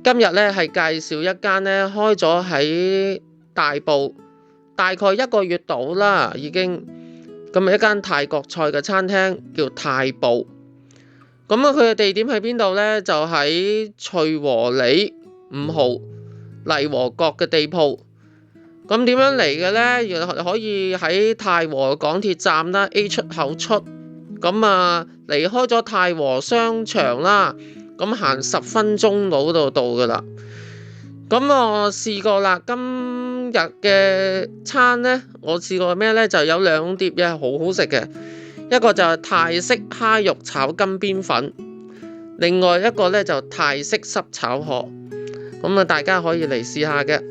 今日咧係介紹一間咧開咗喺大埔，大概1個月到啦已經。咁一間泰國菜嘅餐廳叫泰步。咁佢嘅地點喺邊度呢？就喺翠和里5號麗和閣嘅地鋪。咁點樣嚟嘅呢？原來可以喺太和港鐵站啦 A 出口出。咁離開咗太和商場啦，咁行10分鐘到㗎啦。咁我試過啦，今日嘅餐呢，我試過咩呢？就有2碟嘢好好食嘅，一個就係泰式蝦肉炒金邊粉，另外一個呢就泰式濕炒河。咁大家可以嚟試下嘅。